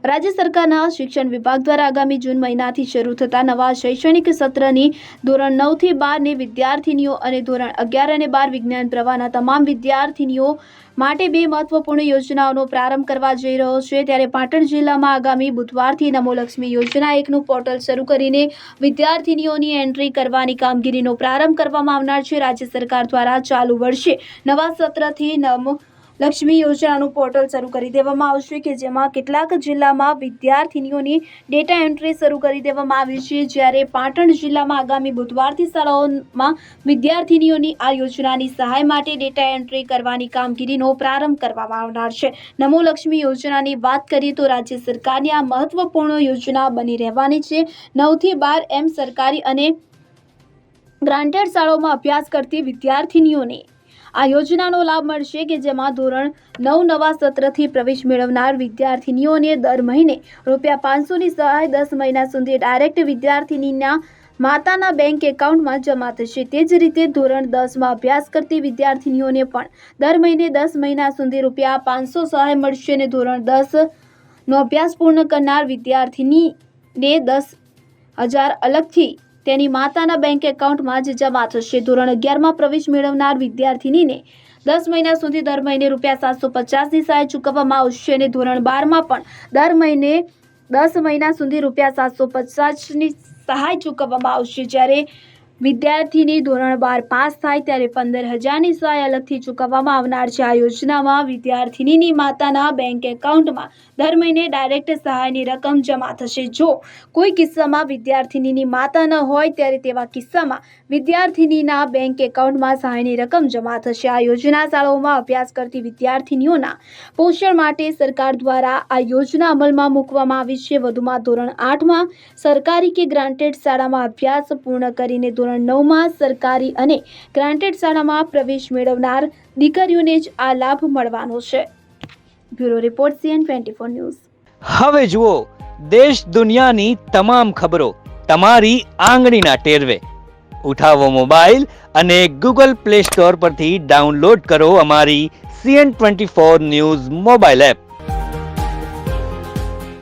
રાજ્ય સરકારના શિક્ષણ વિભાગ દ્વારા આગામી જૂન મહિનાથી શરૂ થતા નવા શૈક્ષણિક સત્રની ધોરણ 9 થી 12 ની વિદ્યાર્થીનીઓ અને ધોરણ 11 અને 12 વિજ્ઞાન પ્રવાહના તમામ વિદ્યાર્થીનીઓ માટે બે મહત્વપૂર્ણ યોજનાઓનો પ્રારંભ કરવા જઈ રહ્યો છે। ત્યારે પાટણ જિલ્લામાં આગામી બુધવારથી નમો લક્ષ્મી યોજના 1 નું પોર્ટલ શરૂ કરીને વિદ્યાર્થીનીઓની એન્ટ્રી કરવાની કામગીરીનો પ્રારંભ કરવામાં આવનાર છે। રાજ્ય સરકાર દ્વારા ચાલુ વર્ષે નવા સત્રથી નમો લક્ષ્મી યોજનાનું પોર્ટલ શરૂ કરી દેવામાં આવશે કે જેમાં કેટલાક જિલ્લામાં વિદ્યાર્થીનીઓની ડેટા એન્ટ્રી શરૂ કરી દેવામાં આવી છે। જ્યારે પાટણ જિલ્લામાં આગામી બુધવારથી શાળાઓમાં વિદ્યાર્થીનીઓની આ યોજનાની સહાય માટે ડેટા એન્ટ્રી કરવાની કામગીરીનો પ્રારંભ કરવામાં આવનાર છે। નમો લક્ષ્મી યોજનાની વાત કરીએ તો રાજ્ય સરકારની આ મહત્વપૂર્ણ યોજના બની રહેવાની છે। 9 થી 12 એમ સરકારી અને ગ્રાન્ટેડ શાળાઓમાં અભ્યાસ કરતી વિદ્યાર્થીનીઓને આ યોજનાનો લાભ મળશે કે જેમાં ધોરણ 9 નવા સત્રથી પ્રવેશ મેળવનાર વિદ્યાર્થીનીઓને દર મહિને ₹500ની સહાય 10 મહિના સુધી ડાયરેક્ટ વિદ્યાર્થીનીના માતાના બેંક એકાઉન્ટમાં જમા થશે। તે જ રીતે ધોરણ 10માં અભ્યાસ કરતી વિદ્યાર્થીનીઓને પણ દર મહિને 10 મહિના સુધી ₹500 સહાય મળશે અને ધોરણ 10નો અભ્યાસ પૂર્ણ કરનાર વિદ્યાર્થીનીને 10,000 અલગથી તેની માતાના બેંક એકાઉન્ટમાં જ જમા થશે। ધોરણ 11માં પ્રવેશ મેળવનાર વિદ્યાર્થીનીને 10 મહિના સુધી દર મહિને ₹750ની સહાય ચૂકવવામાં આવશે અને ધોરણ 12માં પણ દર મહિને 10 મહિના સુધી ₹750ની સહાય ચૂકવવામાં આવશે। જ્યારે વિદ્યાર્થીની ધોરણ 12 પાસ થાય ત્યારે 15,000ની સહાય અલગથી ચૂકવવામાં આવનાર છે। આ યોજનામાં વિદ્યાર્થીનીની માતાના બેંક એકાઉન્ટમાં દર મહિને ડાયરેક્ટ સહાયની રકમ જમા થશે। જો કોઈ કિસ્સામાં વિદ્યાર્થીનીની માતા ન હોય ત્યારે તેવા કિસ્સામાં વિદ્યાર્થીનીના બેંક એકાઉન્ટમાં સહાયની રકમ જમા થશે। આ યોજના શાળાઓમાં અભ્યાસ કરતી વિદ્યાર્થીનીઓના પોષણ માટે સરકાર દ્વારા આ યોજના અમલમાં મૂકવામાં આવી છે। વધુમાં ધોરણ 8માં સરકારી કે ગ્રાન્ટેડ શાળામાં અભ્યાસ પૂર્ણ કરીને ધોરણ 9માં સરકારી અને ગ્રાન્ટેડ શાળામાં પ્રવેશ મેળવનાર દીકરીઓને જ આ લાભ મળવાનો છે। Bureau report CN24 news. હવે જુઓ દેશ દુનિયાની તમામ ખબરો તમારી આંગળીના ટેરવે। ઉઠાવો મોબાઈલ અને Google Play Store પરથી ડાઉનલોડ કરો અમારી CN24 ન્યૂઝ મોબાઈલ એપ।